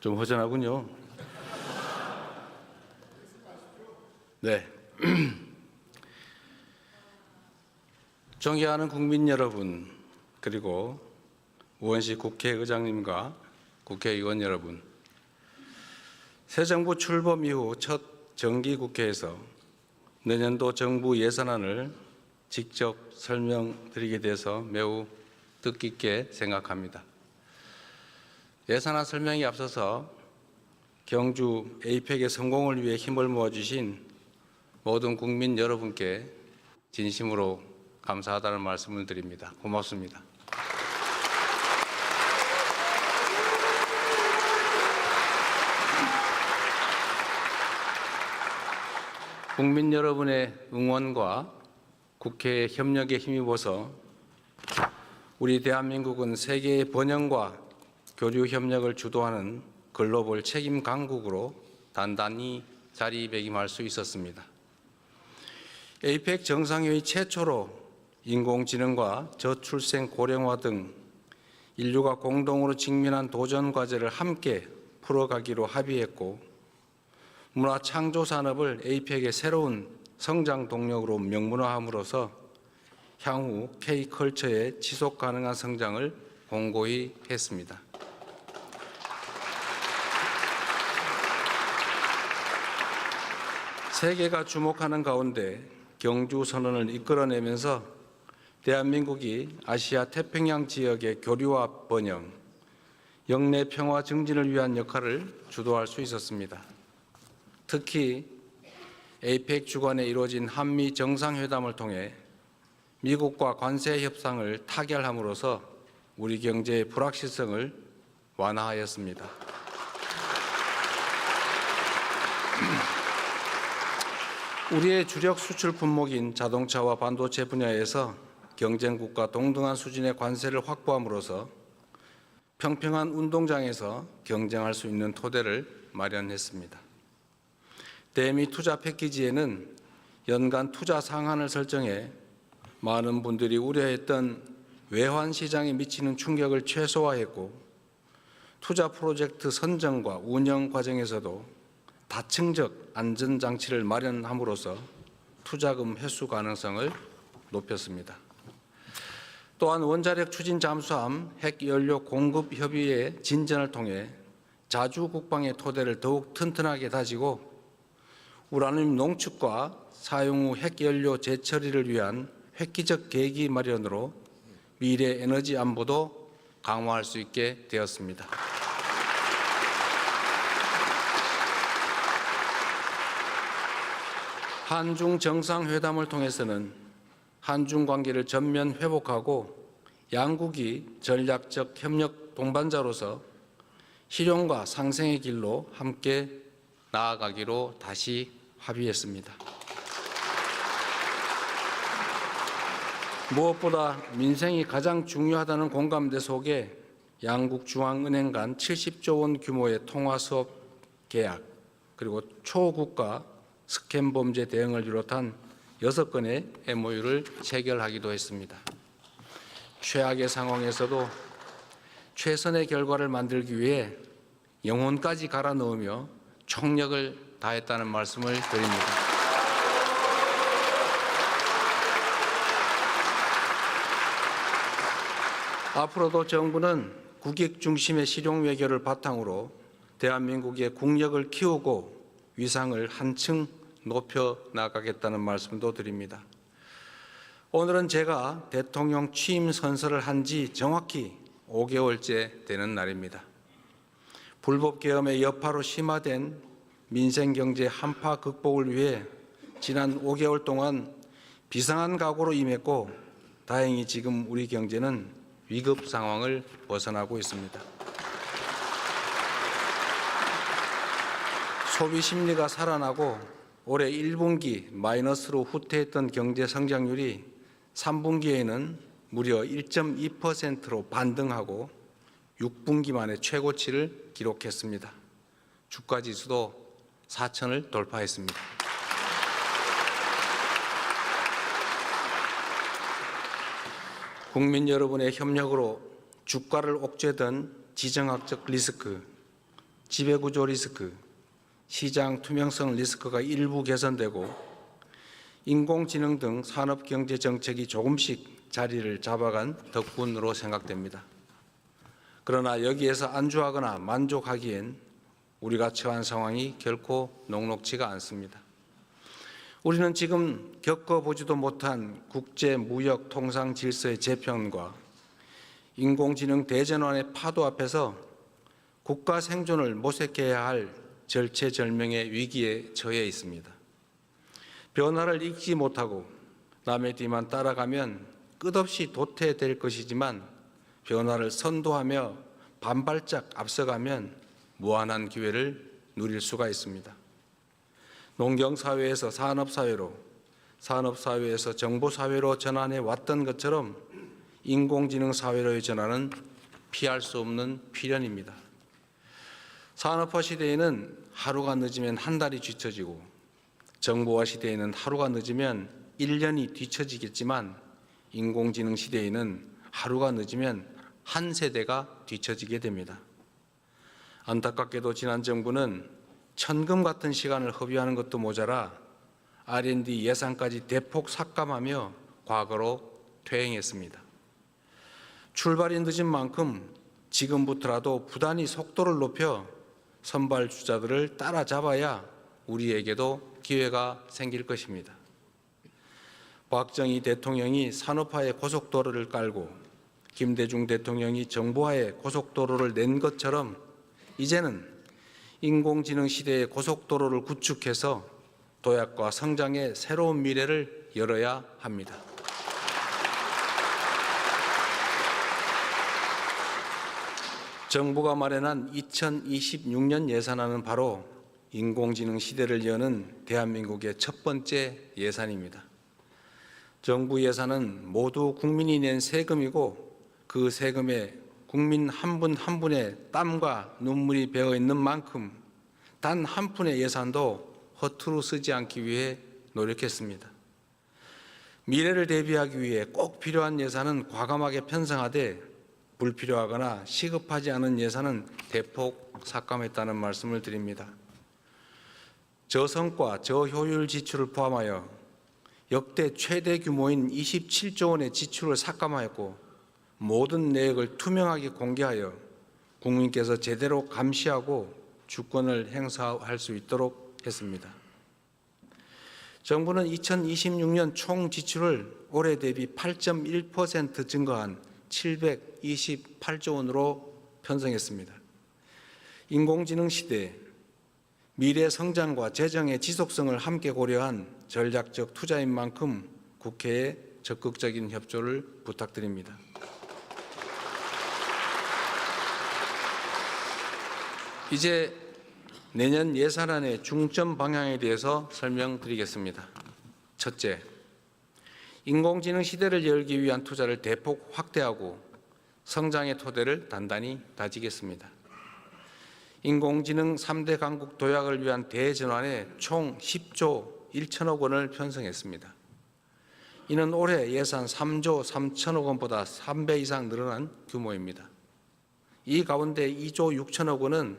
좀 허전하군요. 네. 존경하는 국민 여러분, 그리고 우원식 국회의장님과 국회의원 여러분, 새 정부 출범 이후 첫 정기국회에서 내년도 정부 예산안을 직접 설명드리게 돼서 매우 뜻깊게 생각합니다. 예산안 설명에 앞서서 경주 에이펙의 성공을 위해 힘을 모아주신 모든 국민 여러분께 진심으로 감사하다는 말씀을 드립니다. 고맙습니다. 국민 여러분의 응원과 국회의 협력에 힘입어서 우리 대한민국은 세계의 번영과 교류 협력을 주도하는 글로벌 책임 강국으로 단단히 자리매김할 수 있었습니다. 에이펙 정상회의 최초로 인공지능과 저출생 고령화 등 인류가 공동으로 직면한 도전 과제를 함께 풀어가기로 합의했고, 문화 창조 산업을 에이펙의 새로운 성장 동력으로 명문화함으로써 향후 K컬처의 지속 가능한 성장을 공고히 했습니다. 세계가 주목하는 가운데 경주 선언을 이끌어내면서 대한민국이 아시아 태평양 지역의 교류와 번영, 영내 평화 증진을 위한 역할을 주도할 수 있었습니다. 특히 에이펙 주관에 이루어진 한미 정상회담을 통해 미국과 관세 협상을 타결함으로써 우리 경제의 불확실성을 완화하였습니다. 우리의 주력 수출 품목인 자동차와 반도체 분야에서 경쟁국과 동등한 수준의 관세를 확보함으로써 평평한 운동장에서 경쟁할 수 있는 토대를 마련했습니다. 대미 투자 패키지에는 연간 투자 상한을 설정해 많은 분들이 우려했던 외환 시장에 미치는 충격을 최소화했고, 투자 프로젝트 선정과 운영 과정에서도 다층적 안전장치를 마련함으로써 투자금 회수 가능성을 높였습니다. 또한 원자력 추진 잠수함 핵연료 공급 협의의 진전을 통해 자주 국방의 토대를 더욱 튼튼하게 다지고, 우라늄 농축과 사용 후 핵연료 재처리를 위한 획기적 계기 마련으로 미래 에너지 안보도 강화할 수 있게 되었습니다. 한중 정상회담을 통해서는 한중 관계를 전면 회복하고 양국이 전략적 협력 동반자로서 실용과 상생의 길로 함께 나아가기로 다시 합의했습니다. 무엇보다 민생이 가장 중요하다는 공감대 속에 양국 중앙은행 간 70조 원 규모의 통화수업 계약, 그리고 초국가 스캠 범죄 대응을 비롯한 6건의 MOU를 체결하기도 했습니다. 최악의 상황에서도 최선의 결과를 만들기 위해 영혼까지 갈아 넣으며 총력을 다했다는 말씀을 드립니다. 앞으로도 정부는 국익 중심의 실용 외교를 바탕으로 대한민국의 국력을 키우고 위상을 한층 높여 나가겠다는 말씀도 드립니다. 오늘은 제가 대통령 취임 선서를 한 지 정확히 5개월째 되는 날입니다. 불법 계엄의 여파로 심화된 민생 경제 한파 극복을 위해 지난 5개월 동안 비상한 각오로 임했고, 다행히 지금 우리 경제는 위급 상황을 벗어나고 있습니다. 소비 심리가 살아나고 올해 1분기 마이너스로 후퇴했던 경제 성장률이 3분기에는 무려 1.2%로 반등하고 6분기 만에 최고치를 기록했습니다. 주가 지수도 4,000을 돌파했습니다. 국민 여러분의 협력으로 주가를 옥죄던 지정학적 리스크, 지배구조 리스크, 시장 투명성 리스크가 일부 개선되고 인공지능 등 산업경제 정책이 조금씩 자리를 잡아간 덕분으로 생각됩니다. 그러나 여기에서 안주하거나 만족하기엔 우리가 처한 상황이 결코 녹록지가 않습니다. 우리는 지금 겪어보지도 못한 국제 무역 통상 질서의 재편과 인공지능 대전환의 파도 앞에서 국가 생존을 모색해야 할 절체절명의 위기에 처해 있습니다. 변화를 읽지 못하고 남의 뒤만 따라가면 끝없이 도태될 것이지만 변화를 선도하며 반발짝 앞서가면 무한한 기회를 누릴 수가 있습니다. 농경사회에서 산업사회로, 산업사회에서 정보사회로 전환해 왔던 것처럼 인공지능 사회로의 전환은 피할 수 없는 필연입니다. 산업화 시대에는 하루가 늦으면 한 달이 뒤처지고 정보화 시대에는 하루가 늦으면 1년이 뒤처지겠지만 인공지능 시대에는 하루가 늦으면 한 세대가 뒤처지게 됩니다. 안타깝게도 지난 정부는 천금 같은 시간을 허비하는 것도 모자라 R&D 예산까지 대폭 삭감하며 과거로 퇴행했습니다. 출발이 늦은 만큼 지금부터라도 부단히 속도를 높여 선발주자들을 따라잡아야 우리에게도 기회가 생길 것입니다. 박정희 대통령이 산업화의 고속도로를 깔고 김대중 대통령이 정보화의 고속도로를 낸 것처럼 이제는 인공지능 시대의 고속도로를 구축해서 도약과 성장의 새로운 미래를 열어야 합니다. 정부가 마련한 2026년 예산안은 바로 인공지능 시대를 여는 대한민국의 첫 번째 예산입니다. 정부 예산은 모두 국민이 낸 세금이고 그 세금에 국민 한 분 한 분의 땀과 눈물이 배어 있는 만큼 단 한 푼의 예산도 허투루 쓰지 않기 위해 노력했습니다. 미래를 대비하기 위해 꼭 필요한 예산은 과감하게 편성하되 불필요하거나 시급하지 않은 예산은 대폭 삭감했다는 말씀을 드립니다. 저성과 저효율 지출을 포함하여 역대 최대 규모인 27조 원의 지출을 삭감하였고 모든 내역을 투명하게 공개하여 국민께서 제대로 감시하고 주권을 행사할 수 있도록 했습니다. 정부는 2026년 총 지출을 올해 대비 8.1% 증가한 728조 원으로 편성했습니다. 인공지능 시대, 미래 성장과 재정의 지속성을 함께 고려한 전략적 투자인 만큼 국회에 적극적인 협조를 부탁드립니다. 이제 내년 예산안의 중점 방향에 대해서 설명드리겠습니다. 첫째, 인공지능 시대를 열기 위한 투자를 대폭 확대하고 성장의 토대를 단단히 다지겠습니다. 인공지능 3대 강국 도약을 위한 대전환에 총 10조 1천억 원을 편성했습니다. 이는 올해 예산 3조 3천억 원보다 3배 이상 늘어난 규모입니다. 이 가운데 2조 6천억 원은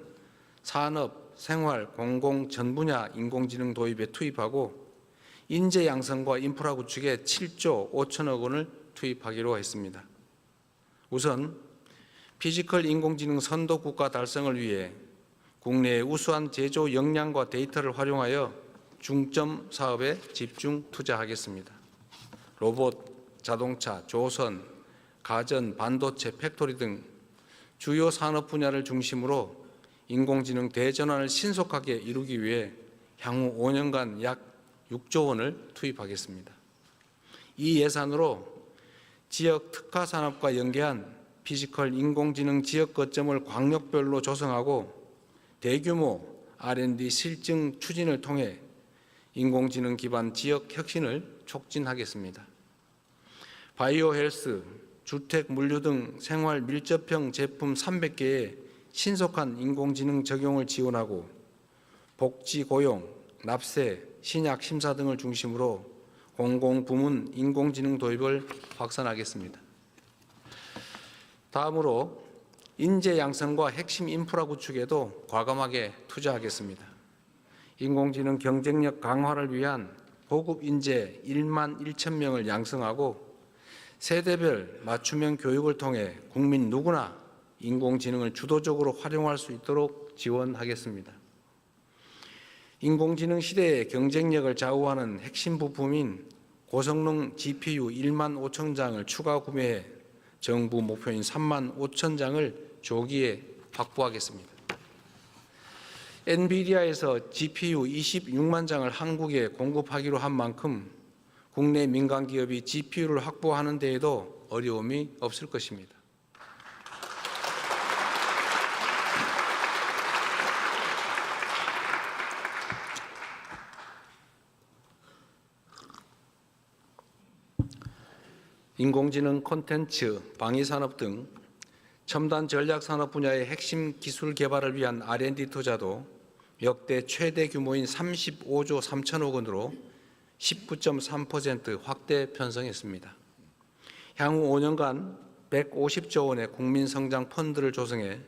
산업, 생활, 공공 전 분야 인공지능 도입에 투입하고 인재 양성과 인프라 구축에 7조 5천억 원을 투입하기로 했습니다. 우선 피지컬 인공지능 선도 국가 달성을 위해 국내의 우수한 제조 역량과 데이터를 활용하여 중점 사업에 집중 투자하겠습니다. 로봇, 자동차, 조선, 가전, 반도체, 팩토리 등 주요 산업 분야를 중심으로 인공지능 대전환을 신속하게 이루기 위해 향후 5년간 약 6조 원을 투입하겠습니다. 이 예산으로 지역 특화 산업과 연계한 피지컬 인공지능 지역 거점을 광역별로 조성하고 대규모 R&D 실증 추진을 통해 인공지능 기반 지역 혁신을 촉진하겠습니다. 바이오 헬스, 주택, 물류 등 생활 밀접형 제품 300개의 신속한 인공지능 적용을 지원하고 복지, 고용, 납세, 신약 심사 등을 중심으로 공공부문 인공지능 도입을 확산하겠습니다. 다음으로 인재 양성과 핵심 인프라 구축에도 과감하게 투자하겠습니다. 인공지능 경쟁력 강화를 위한 고급 인재 1만 1천 명을 양성하고 세대별 맞춤형 교육을 통해 국민 누구나 인공지능을 주도적으로 활용할 수 있도록 지원하겠습니다. 인공지능 시대의 경쟁력을 좌우하는 핵심 부품인 고성능 GPU 1만 5천 장을 추가 구매해 정부 목표인 3만 5천 장을 조기에 확보하겠습니다. 엔비디아에서 GPU 26만 장을 한국에 공급하기로 한 만큼 국내 민간 기업이 GPU를 확보하는 데에도 어려움이 없을 것입니다. 인공지능 콘텐츠, 방위산업 등 첨단 전략산업 분야의 핵심 기술 개발을 위한 R&D 투자도 역대 최대 규모인 35조 3천억 원으로 19.3% 확대 편성했습니다. 향후 5년간 150조 원의 국민성장 펀드를 조성해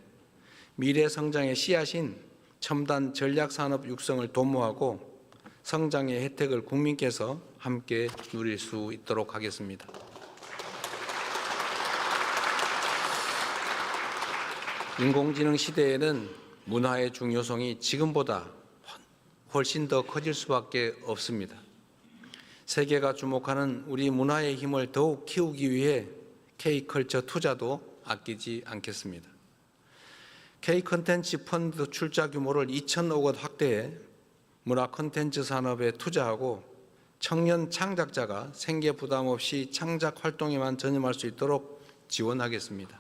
미래 성장의 씨앗인 첨단 전략산업 육성을 도모하고 성장의 혜택을 국민께서 함께 누릴 수 있도록 하겠습니다. 인공지능 시대에는 문화의 중요성이 지금보다 훨씬 더 커질 수밖에 없습니다. 세계가 주목하는 우리 문화의 힘을 더욱 키우기 위해 K컬처 투자도 아끼지 않겠습니다. K콘텐츠 펀드 출자 규모를 2천억 원 확대해 문화 콘텐츠 산업에 투자하고 청년 창작자가 생계 부담 없이 창작 활동에만 전념할 수 있도록 지원하겠습니다.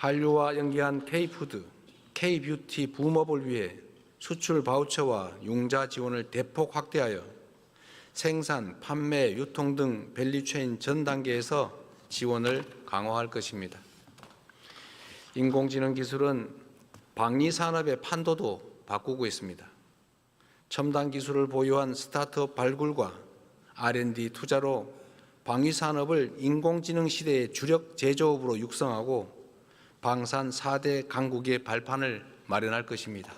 한류와 연계한 K푸드, K뷰티 붐업을 위해 수출 바우처와 융자 지원을 대폭 확대하여 생산, 판매, 유통 등 밸류체인 전 단계에서 지원을 강화할 것입니다. 인공지능 기술은 방위산업의 판도도 바꾸고 있습니다. 첨단 기술을 보유한 스타트업 발굴과 R&D 투자로 방위산업을 인공지능 시대의 주력 제조업으로 육성하고 방산 4대 강국의 발판을 마련할 것입니다.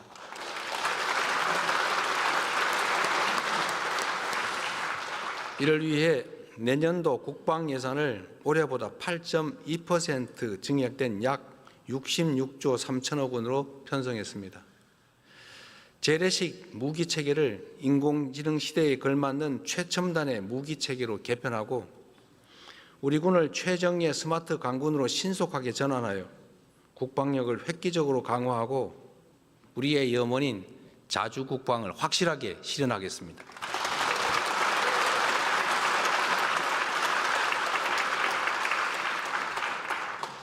이를 위해 내년도 국방 예산을 올해보다 8.2% 증액된 약 66조 3천억 원으로 편성했습니다. 재래식 무기 체계를 인공지능 시대에 걸맞는 최첨단의 무기 체계로 개편하고 우리 군을 최정예 스마트 강군으로 신속하게 전환하여 국방력을 획기적으로 강화하고 우리의 염원인 자주 국방을 확실하게 실현하겠습니다.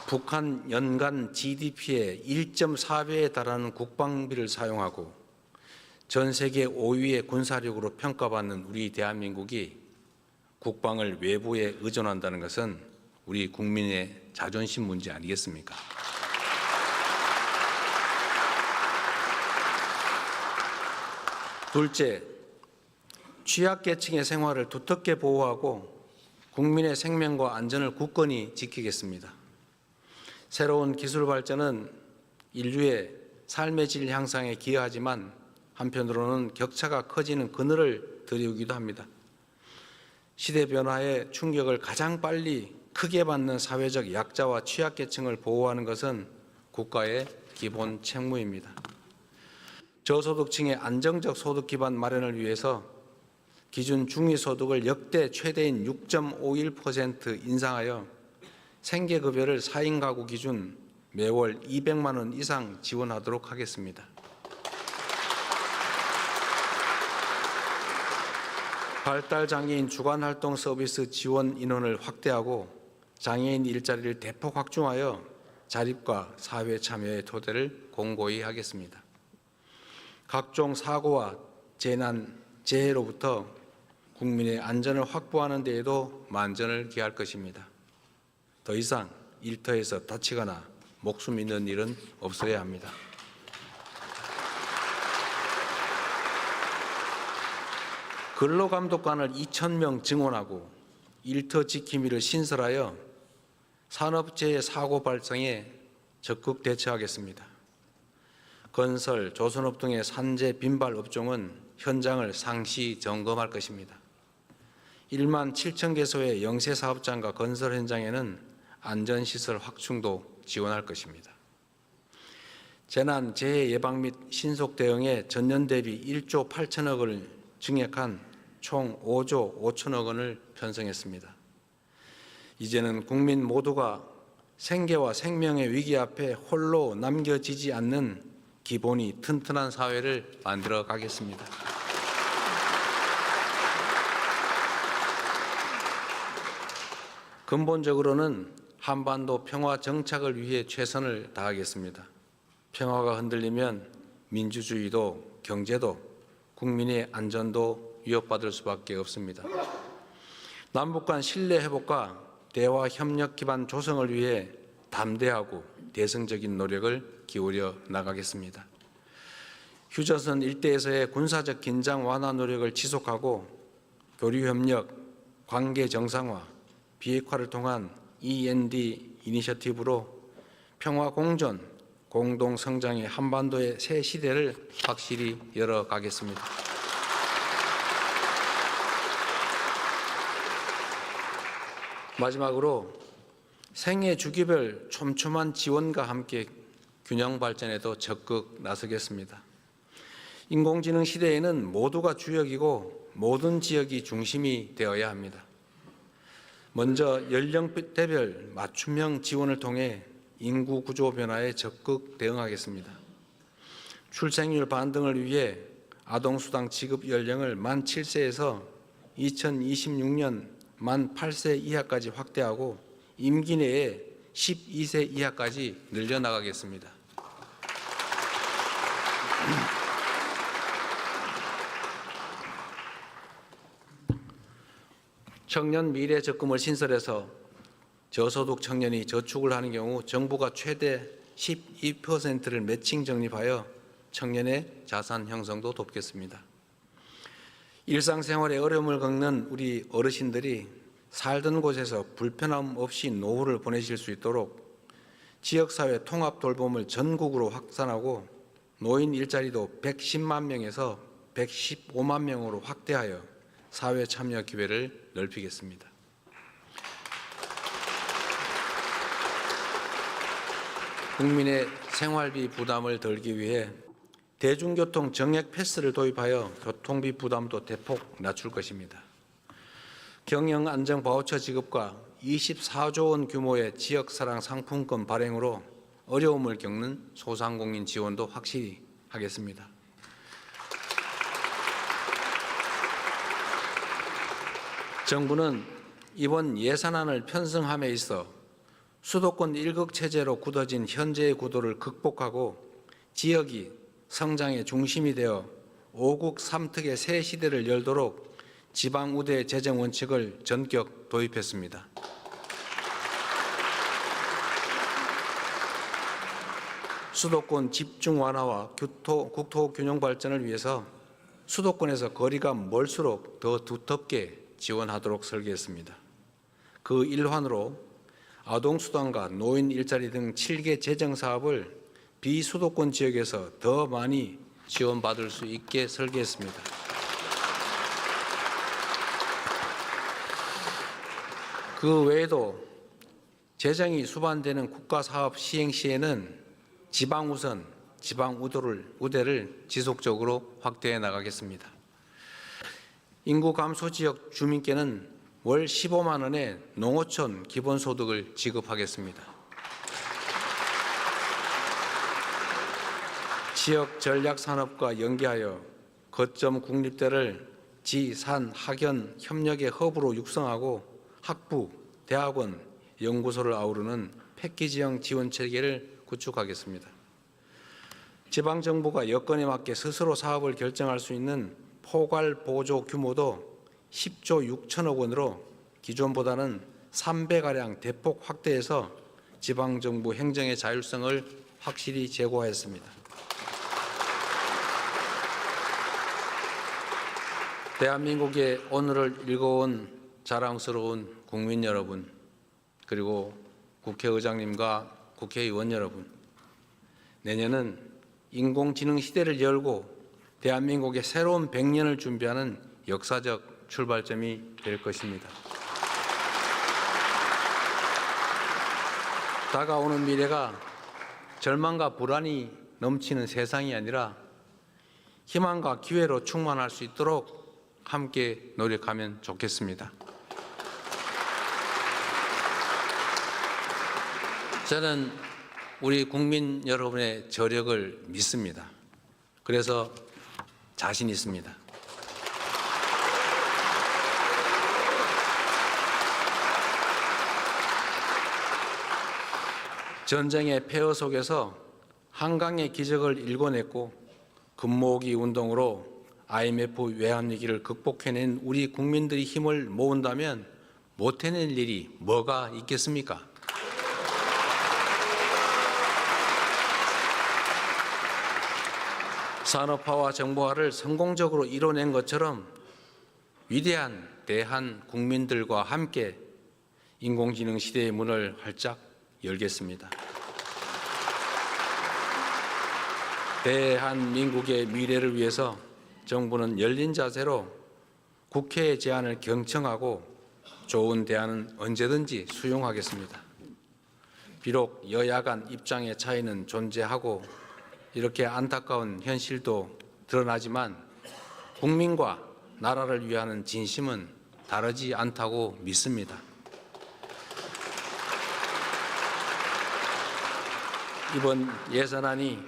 북한 연간 GDP의 1.4배에 달하는 국방비를 사용하고 전 세계 5위의 군사력으로 평가받는 우리 대한민국이 국방을 외부에 의존한다는 것은 우리 국민의 자존심 문제 아니겠습니까? 둘째, 취약계층의 생활을 두텁게 보호하고 국민의 생명과 안전을 굳건히 지키겠습니다. 새로운 기술 발전은 인류의 삶의 질 향상에 기여하지만 한편으로는 격차가 커지는 그늘을 드리우기도 합니다. 시대 변화의 충격을 가장 빨리 크게 받는 사회적 약자와 취약계층을 보호하는 것은 국가의 기본 책무입니다. 저소득층의 안정적 소득 기반 마련을 위해서 기준 중위소득을 역대 최대인 6.51% 인상하여 생계급여를 4인 가구 기준 매월 200만 원 이상 지원하도록 하겠습니다. 발달장애인 주간활동 서비스 지원 인원을 확대하고 장애인 일자리를 대폭 확충하여 자립과 사회 참여의 토대를 공고히 하겠습니다. 각종 사고와 재난, 재해로부터 국민의 안전을 확보하는 데에도 만전을 기할 것입니다. 더 이상 일터에서 다치거나 목숨 잃는 일은 없어야 합니다. 근로감독관을 2,000명 증원하고 일터 지킴이를 신설하여 산업재해 사고 발생에 적극 대처하겠습니다. 건설, 조선업 등의 산재 빈발 업종은 현장을 상시 점검할 것입니다. 1만 7천 개소의 영세 사업장과 건설 현장에는 안전시설 확충도 지원할 것입니다. 재난, 재해 예방 및 신속 대응에 전년 대비 1조 8천억 원을 증액한 총 5조 5천억 원을 편성했습니다. 이제는 국민 모두가 생계와 생명의 위기 앞에 홀로 남겨지지 않는 기본이 튼튼한 사회를 만들어 가겠습니다. 근본적으로는 한반도 평화 정착을 위해 최선을 다하겠습니다. 평화가 흔들리면 민주주의도 경제도 국민의 안전도 위협받을 수밖에 없습니다. 남북 간 신뢰 회복과 대화 협력 기반 조성을 위해 담대하고 대승적인 노력을 기울여 나가겠습니다. 휴전선 일대에서의 군사적 긴장 완화 노력을 지속하고 교류 협력, 관계 정상화, 비핵화를 통한 END 이니셔티브로 평화 공존, 공동 성장의 한반도의 새 시대를 확실히 열어가겠습니다. 마지막으로 생애 주기별 촘촘한 지원과 함께 균형 발전에도 적극 나서겠습니다. 인공지능 시대에는 모두가 주역이고 모든 지역이 중심이 되어야 합니다. 먼저 연령대별 맞춤형 지원을 통해 인구 구조 변화에 적극 대응하겠습니다. 출생률 반등을 위해 아동수당 지급 연령을 만 7세에서 2026년 만 8세 이하까지 확대하고 임기 내에 12세 이하까지 늘려나가겠습니다. 청년 미래 적금을 신설해서 저소득 청년이 저축을 하는 경우 정부가 최대 12%를 매칭 적립하여 청년의 자산 형성도 돕겠습니다. 일상생활에 어려움을 겪는 우리 어르신들이 살던 곳에서 불편함 없이 노후를 보내실 수 있도록 지역사회 통합 돌봄을 전국으로 확산하고 노인 일자리도 110만 명에서 115만 명으로 확대하여 사회 참여 기회를 넓히겠습니다. 국민의 생활비 부담을 덜기 위해 대중교통 정액 패스를 도입하여 교통비 부담도 대폭 낮출 것입니다. 경영 안정 바우처 지급과 24조 원 규모의 지역사랑 상품권 발행으로 어려움을 겪는 소상공인 지원도 확실히 하겠습니다. 정부는 이번 예산안을 편성함에 있어 수도권 1극 체제로 굳어진 현재의 구도를 극복하고 지역이 성장의 중심이 되어 5국 3특의 새 시대를 열도록 지방우대 재정 원칙을 전격 도입했습니다. 수도권 집중 완화와 국토 균형 발전을 위해서 수도권에서 거리가 멀수록 더 두텁게 지원하도록 설계했습니다. 그 일환으로 아동수당과 노인 일자리 등 7개 재정 사업을 비수도권 지역에서 더 많이 지원받을 수 있게 설계했습니다. 그 외에도 재정이 수반되는 국가사업 시행 시에는 지방우선, 지방우대를 지속적으로 확대해 나가겠습니다. 인구 감소 지역 주민께는 월 15만 원의 농어촌 기본소득을 지급하겠습니다. 지역 전략산업과 연계하여 거점 국립대를 지, 산, 학연 협력의 허브로 육성하고 학부, 대학원, 연구소를 아우르는 패키지형 지원체계를 구축하겠습니다. 지방정부가 여건에 맞게 스스로 사업을 결정할 수 있는 포괄보조 규모도 10조 6천억 원으로 기존보다는 3배가량 대폭 확대해서 지방정부 행정의 자율성을 확실히 제고하였습니다. 대한민국의 오늘을 읽어온 자랑스러운 국민 여러분, 그리고 국회의장님과 국회의원 여러분, 내년은 인공지능 시대를 열고 대한민국의 새로운 100년을 준비하는 역사적 출발점이 될 것입니다. 다가오는 미래가 절망과 불안이 넘치는 세상이 아니라 희망과 기회로 충만할 수 있도록 함께 노력하면 좋겠습니다. 저는 우리 국민 여러분의 저력을 믿습니다. 그래서 자신 있습니다. 전쟁의 폐허 속에서 한강의 기적을 일궈냈고 금모으기 운동으로 IMF 외환위기를 극복해낸 우리 국민들의 힘을 모은다면 못해낼 일이 뭐가 있겠습니까? 산업화와 정보화를 성공적으로 이뤄낸 것처럼 위대한 대한 국민들과 함께 인공지능 시대의 문을 활짝 열겠습니다. 대한민국의 미래를 위해서 정부는 열린 자세로 국회의 제안을 경청하고 좋은 대안은 언제든지 수용하겠습니다. 비록 여야 간 입장의 차이는 존재하고 이렇게 안타까운 현실도 드러나지만 국민과 나라를 위하는 진심은 다르지 않다고 믿습니다. 이번 예산안이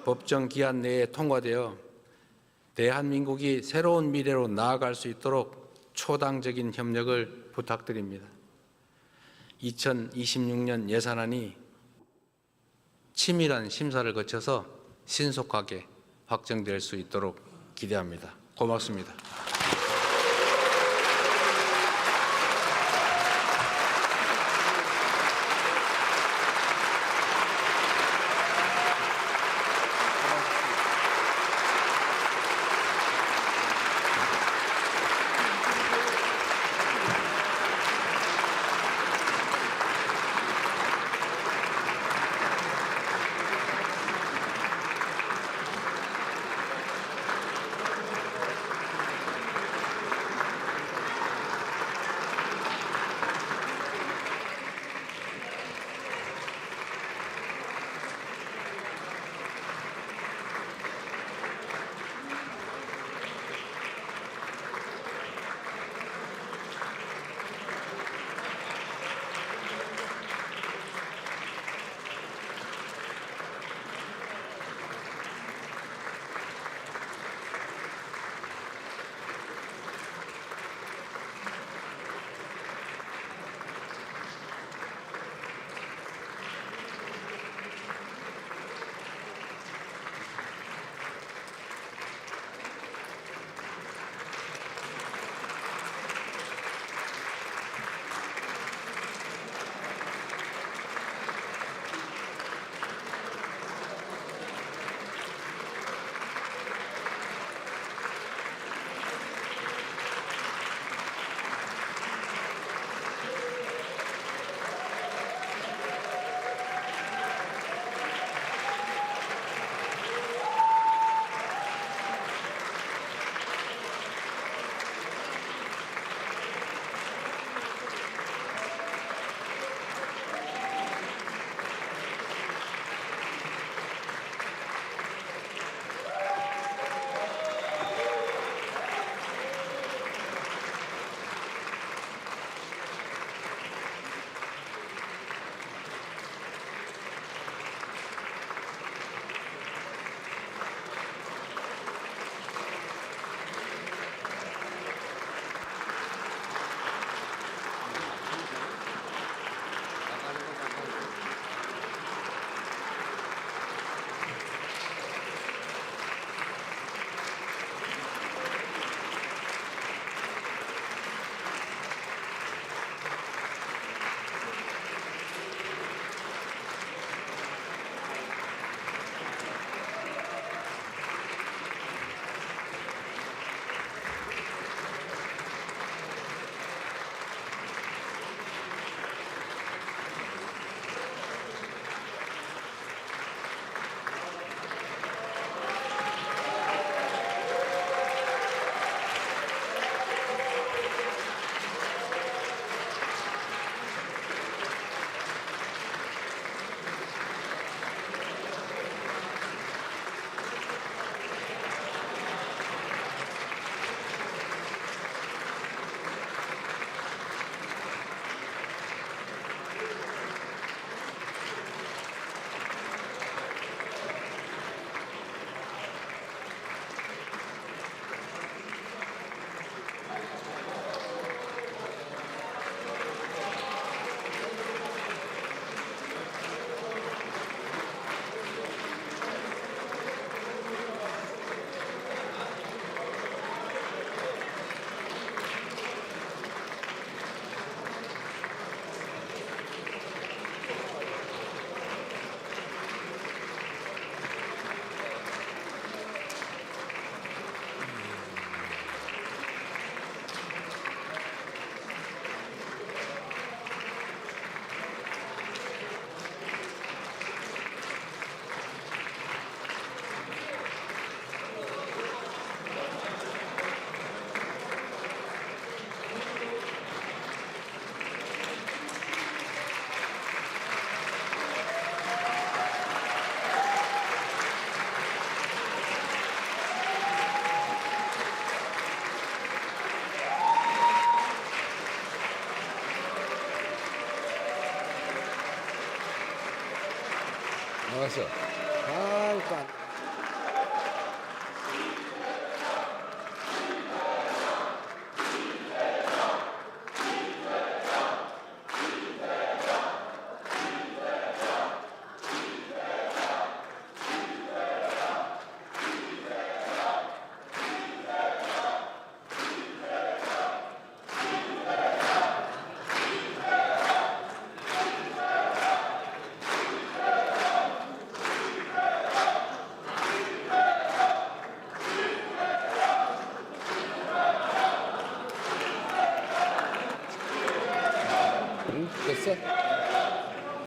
법정 기한 내에 통과되어 대한민국이 새로운 미래로 나아갈 수 있도록 초당적인 협력을 부탁드립니다. 2026년 예산안이 치밀한 심사를 거쳐서 신속하게 확정될 수 있도록 기대합니다. 고맙습니다. 나갔어. 아, 또 안-